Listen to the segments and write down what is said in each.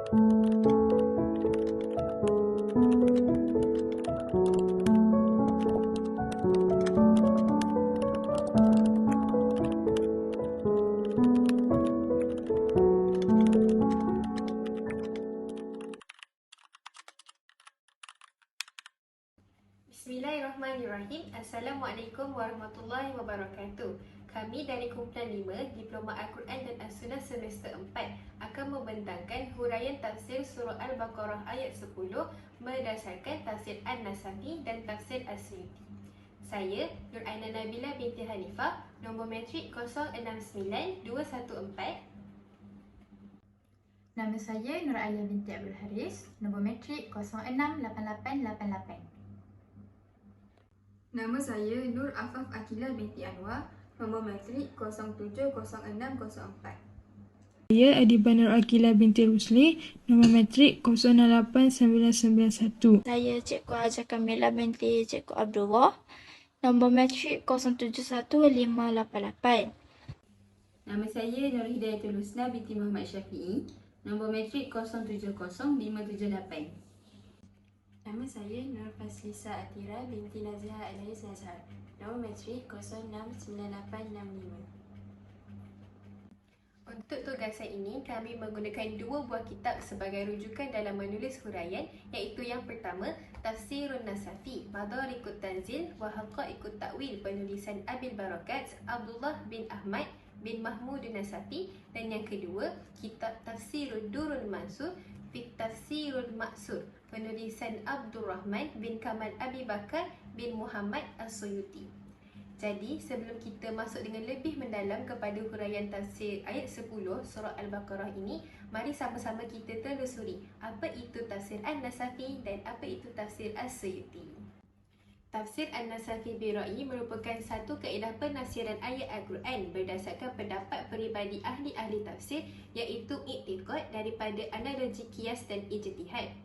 Bismillahirrahmanirrahim. Assalamualaikum warahmatullahi wabarakatuh. Kami dari Kumpulan 5 Diploma Al-Quran dan As-Sunnah semester 4 akan membentangkan huraian tafsir surah Al-Baqarah ayat 10 berdasarkan tafsir An-Nasafi dan tafsir As-Suyuti. Saya Nur Aina Nabila binti Hanifah, nombor matrik 069214. Nama saya Nur Alia binti Abdul Haris, nombor matrik 068888. Nama saya Nur Afaf Akilah binti Anwar, nombor matrik 070604. Saya Adibah Nur Akilah binti Rusli, nombor matrik 08991. Saya Cikgu Hajar Kamila binti Cikgu Abdullah, nombor matrik 071588. Nama saya Nur Hidayatul Husna binti Muhammad Syafi'i, nombor matrik 070578. Nama saya Nur Faslisa Atira binti Naziha Alaiz Nazhar, nombor matrik 069865. Untuk tugasan ini, kami menggunakan 2 buah kitab sebagai rujukan dalam menulis huraian, iaitu yang pertama, Tafsirun Nasafi, Madarikut Tanzil wa Haqaiqut Ta'wil, penulisan Abil Barakat Abdullah bin Ahmad bin Mahmud Nasafi, dan yang kedua, kitab Tafsirul Durul Mansur fi Tafsirul Maksur, penulisan Abdul Rahman bin Kamal Abi Bakar bin Muhammad As-Suyuti. Jadi, sebelum kita masuk dengan lebih mendalam kepada huraian tafsir ayat 10 surah Al-Baqarah ini, mari sama-sama kita telusuri apa itu tafsir An-Nasafi dan apa itu tafsir As-Suyuti. Tafsir An-Nasafi Bira'i merupakan satu kaedah penafsiran ayat Al-Quran berdasarkan pendapat peribadi ahli-ahli tafsir, iaitu iktikad daripada analogi kias dan ijtihad.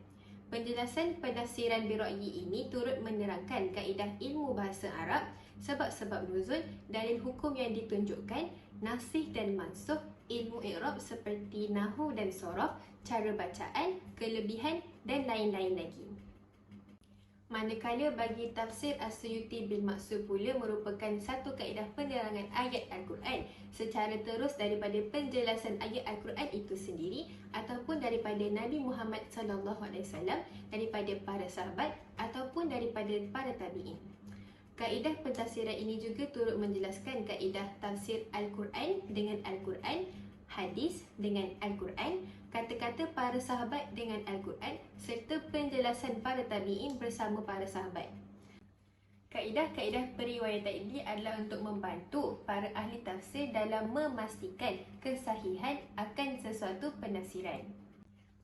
Penjelasan penafsiran Bira'i ini turut menerangkan kaedah ilmu bahasa Arab, sebab-sebab nuzul, dalil hukum yang ditunjukkan, nasikh dan mansukh, ilmu i'rab seperti nahwu dan sorof, cara bacaan, kelebihan dan lain-lain lagi. Manakala bagi tafsir As-Suyuti bil Maksur pula merupakan satu kaedah penerangan ayat Al-Quran secara terus daripada penjelasan ayat Al-Quran itu sendiri ataupun daripada Nabi Muhammad SAW, daripada para sahabat ataupun daripada para tabi'in. Kaedah pentafsiran ini juga turut menjelaskan kaedah tafsir Al-Quran dengan Al-Quran, hadis dengan Al-Quran, kata-kata para sahabat dengan Al-Quran, serta penjelasan para tabi'in bersama para sahabat. Kaedah-kaedah periwayatan ini adalah untuk membantu para ahli tafsir dalam memastikan kesahihan akan sesuatu penafsiran.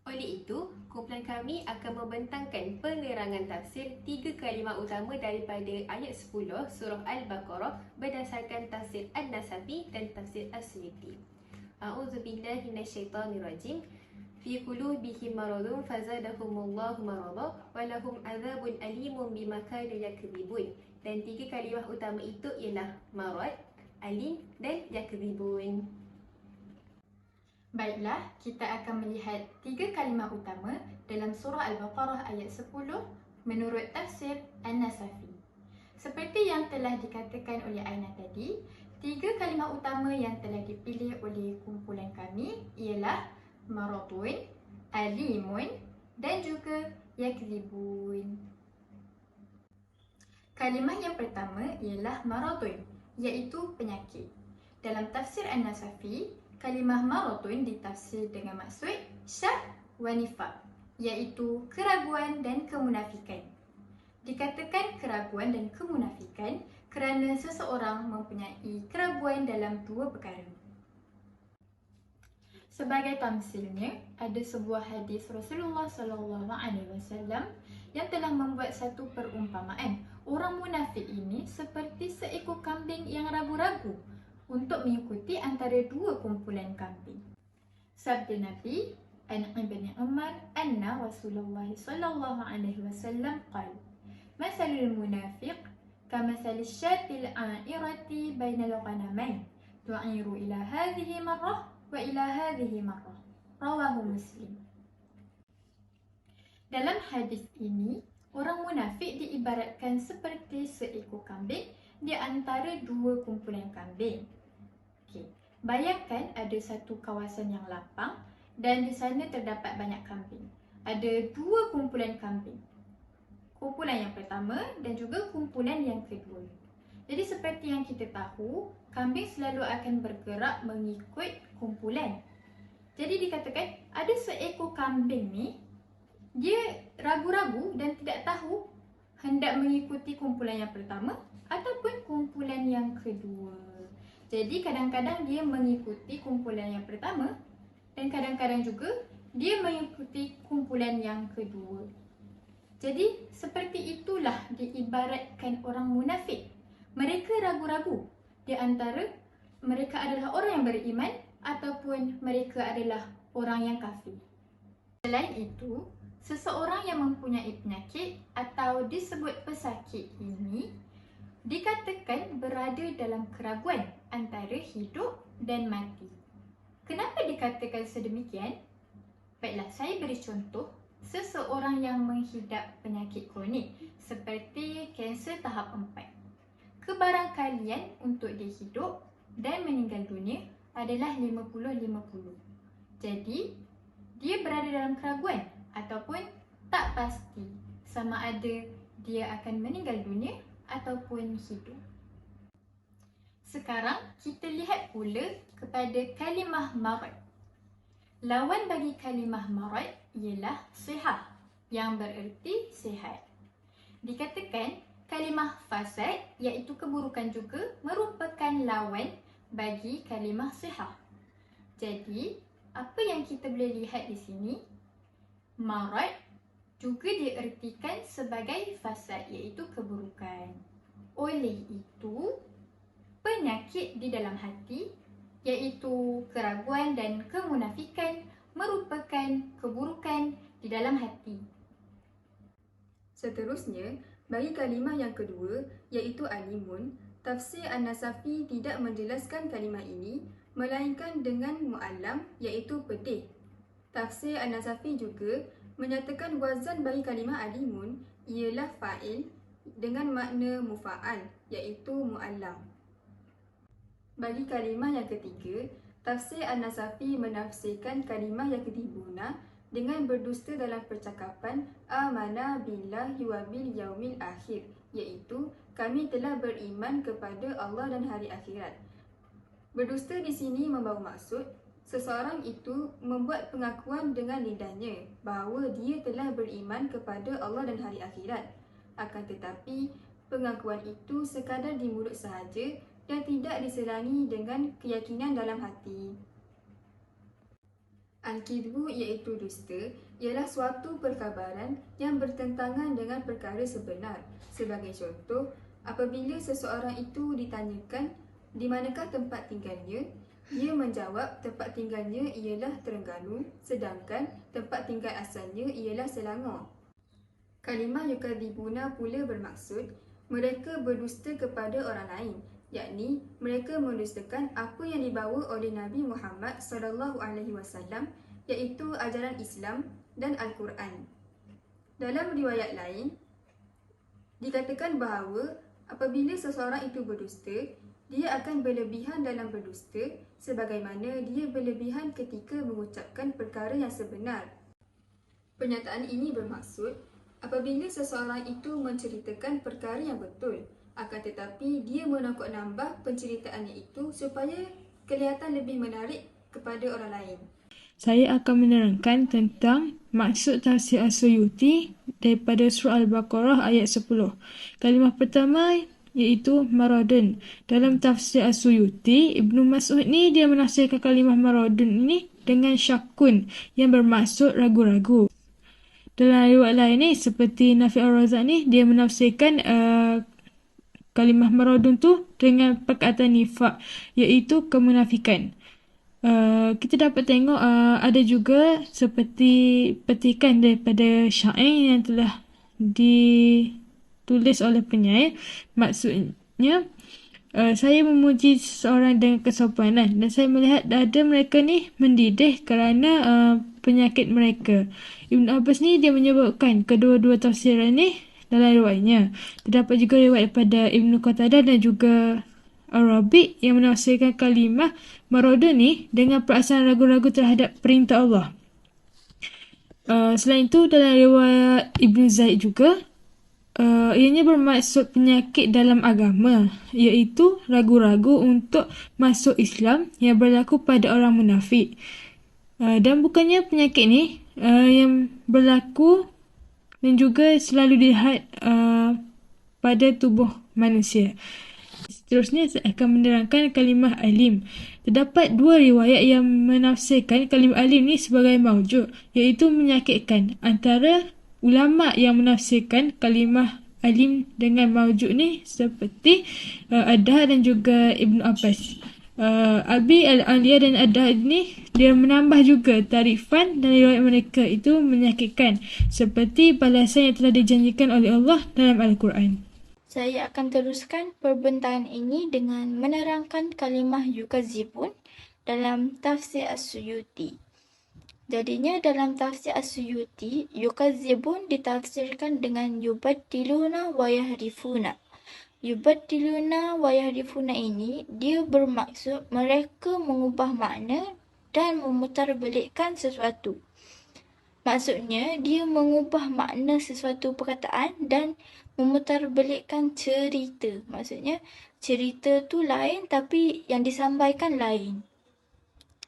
Oleh itu, kumpulan kami akan membentangkan penerangan tafsir 3 kalimah utama daripada ayat 10 surah Al-Baqarah berdasarkan tafsir An-Nasafi dan tafsir As-Suyuti. A'udzubillahi minasyaitonirrajim. Fi qulubihim maradun fazadahumullahu marada wa lahum adzabun alimun bima kanu yakdzibun. Dan 3 kalimah utama itu ialah marad, alim dan yakdzibun. Baiklah, kita akan melihat 3 kalimah utama dalam surah Al-Baqarah ayat 10 menurut tafsir An-Nasafi. Seperti yang telah dikatakan oleh Aina tadi, 3 kalimah utama yang telah dipilih oleh kumpulan kami ialah maradun, alimun dan juga yakdzibun. Kalimah yang pertama ialah maradun, iaitu penyakit. Dalam tafsir An-Nasafi, kalimah maradun ditafsir dengan maksud syak wa nifaq, iaitu keraguan dan kemunafikan. Dikatakan keraguan dan kemunafikan kerana seseorang mempunyai keraguan dalam 2 perkara. Sebagai tamsilnya, ada sebuah hadis Rasulullah SAW yang telah membuat satu perumpamaan. Orang munafik ini seperti seekor kambing yang ragu-ragu untuk mengikuti antara 2 kumpulan kambing. Sabda Nabi, an Ibn Umar anna Rasulullah SAW qala, "Mathalul munafiq kamathali syatil a'irati bainal ghanamain, tu'iru ila hadhihi marrah wa ila hadhihi marrah." Rawahu Muslim. Dalam hadis ini, orang munafik diibaratkan seperti seekor kambing di antara dua kumpulan kambing. Okey, bayangkan ada satu kawasan yang lapang dan di sana terdapat banyak kambing. Ada dua kumpulan kambing. Kumpulan yang pertama dan juga kumpulan yang kedua. Jadi seperti yang kita tahu, kambing selalu akan bergerak mengikut kumpulan. Jadi dikatakan ada seekor kambing ni, dia ragu-ragu dan tidak tahu hendak mengikuti kumpulan yang pertama ataupun kumpulan yang kedua. Jadi kadang-kadang dia mengikuti kumpulan yang pertama dan kadang-kadang juga dia mengikuti kumpulan yang kedua. Jadi seperti itulah diibaratkan orang munafik. Mereka ragu-ragu di antara mereka adalah orang yang beriman ataupun mereka adalah orang yang kafir. Selain itu, seseorang yang mempunyai penyakit atau disebut pesakit ini dikatakan berada dalam keraguan antara hidup dan mati. Kenapa dikatakan sedemikian? Baiklah, saya beri contoh seseorang yang menghidap penyakit kronik seperti kanser tahap 4. Kebarangkalian untuk dia hidup dan meninggal dunia adalah 50-50. Jadi, dia berada dalam keraguan ataupun tak pasti sama ada dia akan meninggal dunia ataupun hidup. Sekarang kita lihat pula kepada kalimah marad. Lawan bagi kalimah marad ialah sihah yang bererti sihat. Dikatakan kalimah fasad iaitu keburukan juga merupakan lawan bagi kalimah sihah. Jadi, apa yang kita boleh lihat di sini? Marad juga diertikan sebagai fasad iaitu keburukan. Oleh itu, penyakit di dalam hati iaitu keraguan dan kemunafikan merupakan keburukan di dalam hati. Seterusnya, bagi kalimah yang kedua iaitu alimun, tafsir An-Nasafi tidak menjelaskan kalimah ini melainkan dengan mu'allam iaitu pedih. Tafsir An-Nasafi juga menyatakan wazan bagi kalimah alimun ialah fa'il dengan makna mufa'al iaitu mu'allam. Bagi kalimah yang ketiga, tafsir An-Nasafi menafsirkan kalimah yang ketibuna dengan berdusta dalam percakapan amana billahi wa bil yaumil akhir, iaitu kami telah beriman kepada Allah dan hari akhirat. Berdusta di sini membawa maksud seseorang itu membuat pengakuan dengan lidahnya bahawa dia telah beriman kepada Allah dan hari akhirat. Akan tetapi pengakuan itu sekadar di mulut sahaja dan tidak diselangi dengan keyakinan dalam hati. Al-Kidbu iaitu dusta ialah suatu perkabaran yang bertentangan dengan perkara sebenar. Sebagai contoh, apabila seseorang itu ditanyakan di manakah tempat tinggalnya, dia menjawab tempat tinggalnya ialah Terengganu sedangkan tempat tinggal asalnya ialah Selangor. Kalimah yukadzibuna pula bermaksud mereka berdusta kepada orang lain, yakni mereka mendustakan apa yang dibawa oleh Nabi Muhammad SAW iaitu ajaran Islam dan Al-Quran. Dalam riwayat lain, dikatakan bahawa apabila seseorang itu berdusta, dia akan berlebihan dalam berdusta sebagaimana dia berlebihan ketika mengucapkan perkara yang sebenar. Pernyataan ini bermaksud apabila seseorang itu menceritakan perkara yang betul, akan tetapi dia menambah penceritaannya itu supaya kelihatan lebih menarik kepada orang lain. Saya akan menerangkan tentang maksud tafsir As-Suyuti daripada surah Al-Baqarah ayat 10. Kalimah pertama iaitu maradun. Dalam tafsir As-Suyuti, Ibnu Mas'ud ni dia menafsirkan kalimah maradun ini dengan syakun yang bermaksud ragu-ragu. Dalam riwayat lain ni seperti Nafi' Ar-Razak ni dia menafsirkan kalimah maradun tu dengan perkataan nifaq iaitu kemunafikan. Kita dapat tengok ada juga seperti petikan daripada syair yang telah ditulis oleh penyair. Maksudnya Saya memuji seseorang dengan kesopanan dan saya melihat dada mereka ni mendidih kerana penyakit mereka. Ibn Abbas ni dia menyebutkan kedua-dua tafsiran ni dalam riwayatnya. Terdapat juga riwayat daripada Ibn Qatadah dan juga Ar-Rabi yang menafsirkan kalimah maradun ni dengan perasaan ragu-ragu terhadap perintah Allah. Selain itu dalam riwayat Ibn Zaid juga ianya bermaksud penyakit dalam agama, iaitu ragu-ragu untuk masuk Islam yang berlaku pada orang munafik. Dan bukannya penyakit ni yang berlaku dan juga selalu dilihat pada tubuh manusia. Seterusnya saya akan menerangkan kalimah alim. Terdapat dua riwayat yang menafsirkan kalimah alim ni sebagai maujud, iaitu menyakitkan. Antara ulama yang menafsirkan kalimah alim dengan maujud ni seperti Ad-Dahar dan juga Ibn Abbas. Abi Al-Aliyah dan Ad-Dahar ni dia menambah juga tarifan dan riwayat mereka itu menyakitkan seperti balasan yang telah dijanjikan oleh Allah dalam Al-Quran. Saya akan teruskan perbentangan ini dengan menerangkan kalimah yukazibun dalam tafsir As-Suyuti. Jadinya dalam tafsir As-Suyuti, yukazibun ditafsirkan dengan yubaddiluna wa yahrifuna. Yubaddiluna wa yahrifuna ini dia bermaksud mereka mengubah makna dan memutarbelikkan sesuatu. Maksudnya dia mengubah makna sesuatu perkataan dan memutarbelikkan cerita. Maksudnya cerita tu lain tapi yang disampaikan lain.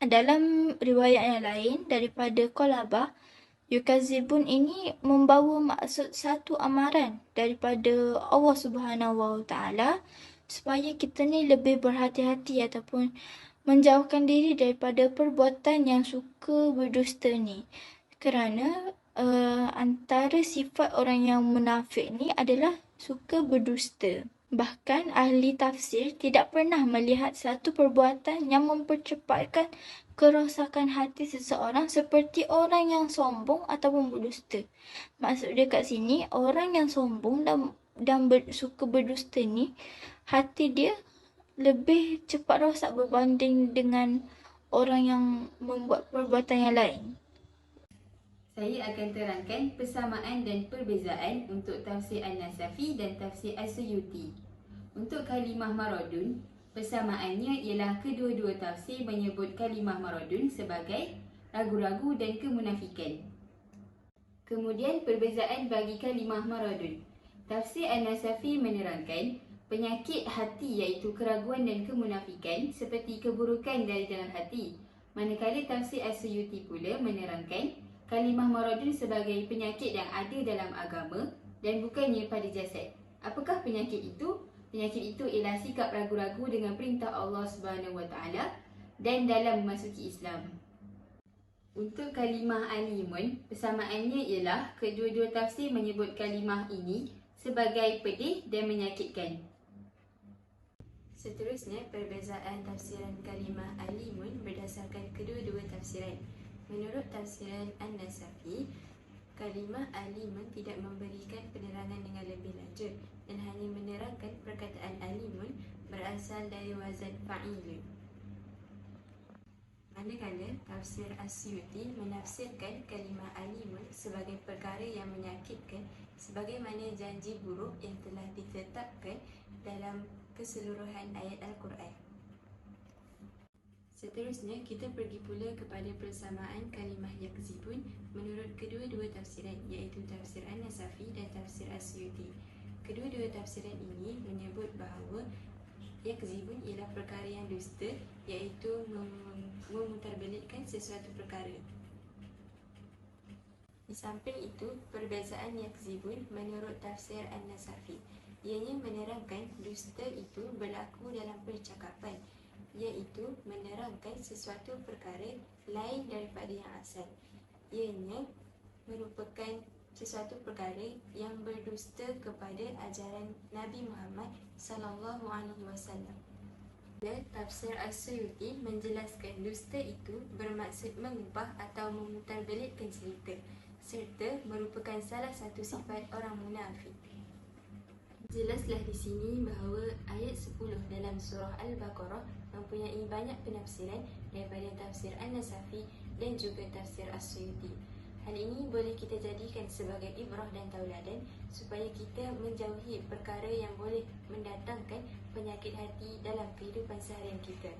Dalam riwayat yang lain daripada Qalabah, yukazibun ini membawa maksud satu amaran daripada Allah Subhanahu Wa Taala supaya kita ni lebih berhati-hati ataupun menjauhkan diri daripada perbuatan yang suka berdusta ni. Kerana antara sifat orang yang munafik ni adalah suka berdusta. Bahkan ahli tafsir tidak pernah melihat satu perbuatan yang mempercepatkan kerosakan hati seseorang seperti orang yang sombong ataupun berdusta. Maksud dia kat sini, orang yang sombong dan suka berdusta ni, hati dia lebih cepat rosak berbanding dengan orang yang membuat perbuatan yang lain. Saya akan terangkan persamaan dan perbezaan untuk tafsir An-Nasafi dan tafsir As-Suyuti. Untuk kalimah maradun, persamaannya ialah kedua-dua tafsir menyebut kalimah maradun sebagai ragu-ragu dan kemunafikan. Kemudian perbezaan bagi kalimah maradun. Tafsir An-Nasafi menerangkan penyakit hati iaitu keraguan dan kemunafikan seperti keburukan dari dalam hati. Manakala tafsir As-Suyuti pula menerangkan kalimah maradun sebagai penyakit yang ada dalam agama dan bukannya pada jasad. Apakah penyakit itu? Penyakit itu ialah sikap ragu-ragu dengan perintah Allah Subhanahu Wa Taala dan dalam memasuki Islam. Untuk kalimah alimun, persamaannya ialah kedua-dua tafsir menyebut kalimah ini sebagai pedih dan menyakitkan. Seterusnya, perbezaan tafsiran kalimah alimun berdasarkan kedua-dua tafsiran. Menurut tafsiran An-Nasafi, kalimah alimun tidak memberikan penerangan dengan lebih lanjut dan hanya menerangkan perkataan alimun berasal dari wazan fa'il. Manakala tafsir As-Suyuti menafsirkan kalimah alimun sebagai perkara yang menyakitkan sebagaimana janji buruk yang telah ditetapkan dalam keseluruhan ayat Al-Quran. Seterusnya, kita pergi pula kepada persamaan kalimah yakzibun menurut kedua-dua tafsiran, iaitu tafsir An-Nasafi dan tafsir As-Suyuti. Kedua-dua tafsiran ini menyebut bahawa yakzibun ialah perkara yang dusta, iaitu memutarbelikkan sesuatu perkara. Di samping itu, perbezaan yakzibun menurut tafsir An-Nasafi, ianya menerangkan dusta itu berlaku dalam percakapan, iaitu menerangkan sesuatu perkara lain daripada yang asal. Ianya merupakan sesuatu perkara yang berdusta kepada ajaran Nabi Muhammad sallallahu alaihi wasallam. Tafsir As-Suyuti menjelaskan dusta itu bermaksud mengubah atau memutarbelikkan cerita serta merupakan salah satu sifat orang munafik. Jelaslah di sini bahawa ayat 10 dalam surah Al-Baqarah mempunyai banyak penafsiran daripada tafsir An-Nasafi dan juga tafsir As-Suyuti. Hal ini boleh kita jadikan sebagai ibrah dan tauladan supaya kita menjauhi perkara yang boleh mendatangkan penyakit hati dalam kehidupan seharian kita.